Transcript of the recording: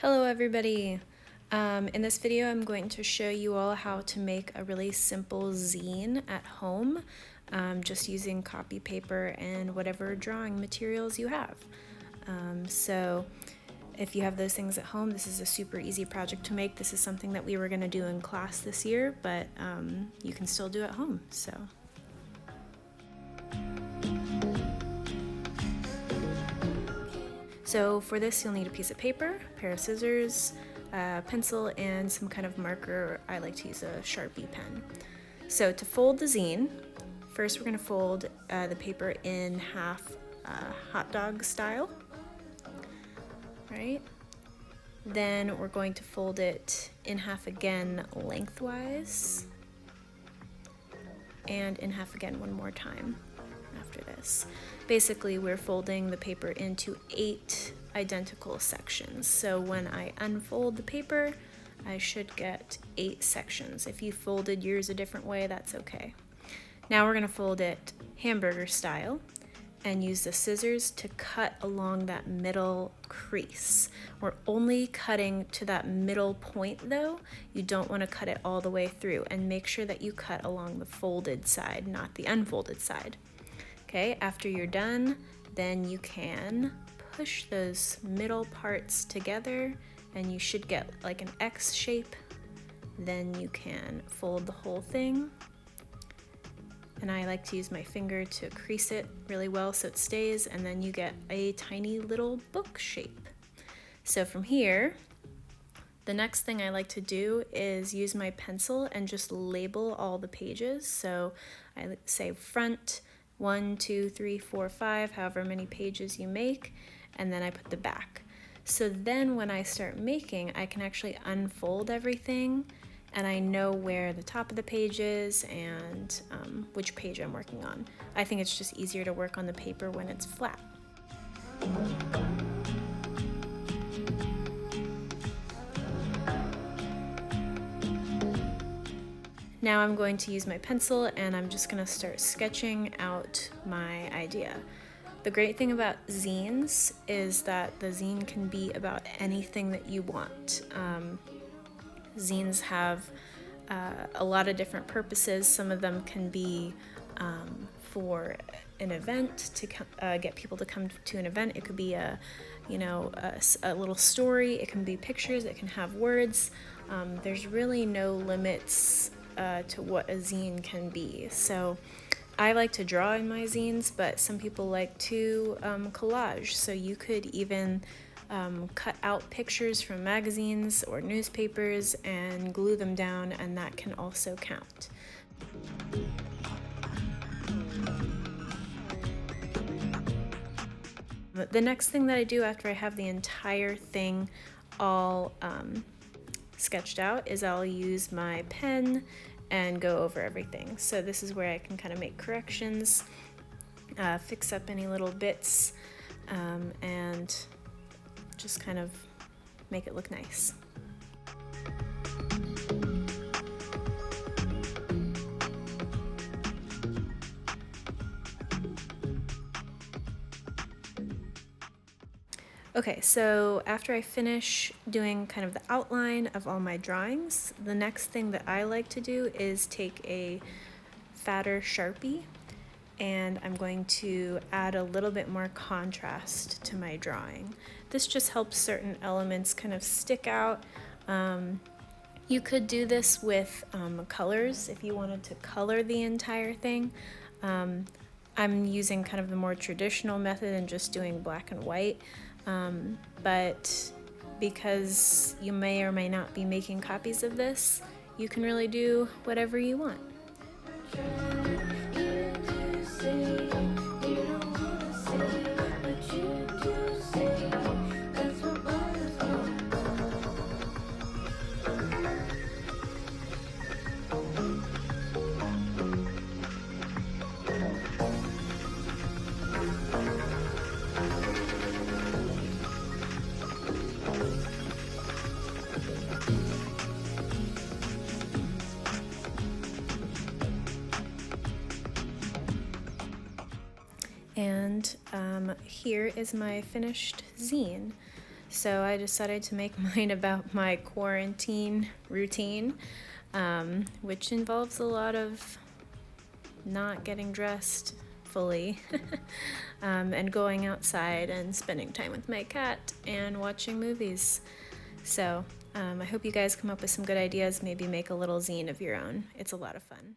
Hello everybody! In this video I'm going to show you all how to make a really simple zine at home just using copy paper and whatever drawing materials you have. So if you have those things at home, this is a super easy project to make. This is something that we were going to do in class this year, but you can still do at home. So for this you'll need a piece of paper, a pair of scissors, a pencil, and some kind of marker. I like to use a Sharpie pen. So to fold the zine, first we're going to fold the paper in half hot dog style, right? Then we're going to fold it in half again lengthwise, and in half again one more time after this. Basically, we're folding the paper into 8 identical sections. So when I unfold the paper, I should get 8 sections. If you folded yours a different way, that's okay. Now we're going to fold it hamburger style and use the scissors to cut along that middle crease. We're only cutting to that middle point though. You don't want to cut it all the way through, and make sure that you cut along the folded side, not the unfolded side. Okay, after you're done, then you can push those middle parts together and you should get like an X shape. Then you can fold the whole thing. And I like to use my finger to crease it really well so it stays, and then you get a tiny little book shape. So from here, the next thing I like to do is use my pencil and just label all the pages. So I say front, 1, 2, 3, 4, 5, however many pages you make, and then I put the back. So then when I start making, I can actually unfold everything, and I know where the top of the page is and which page I'm working on. I think it's just easier to work on the paper when it's flat. Now I'm going to use my pencil and I'm just going to start sketching out my idea. The great thing about zines is that the zine can be about anything that you want. Zines have a lot of different purposes. Some of them can be for an event, to get people to come to an event. It could be a little story. It can be pictures. It can have words. There's really no limits to what a zine can be. So I like to draw in my zines, but some people like to collage. So you could even cut out pictures from magazines or newspapers and glue them down, and that can also count. The next thing that I do after I have the entire thing all sketched out is I'll use my pen and go over everything. So this is where I can kind of make corrections, fix up any little bits, and just kind of make it look nice. Okay, so after I finish doing kind of the outline of all my drawings, the next thing that I like to do is take a fatter Sharpie, and I'm going to add a little bit more contrast to my drawing. This just helps certain elements kind of stick out. You could do this with colors if you wanted to color the entire thing. I'm using kind of the more traditional method and just doing black and white. But because you may or may not be making copies of this, you can really do whatever you want. And here is my finished zine. So I decided to make mine about my quarantine routine, which involves a lot of not getting dressed fully and going outside and spending time with my cat and watching movies. So I hope you guys come up with some good ideas, maybe make a little zine of your own. It's a lot of fun.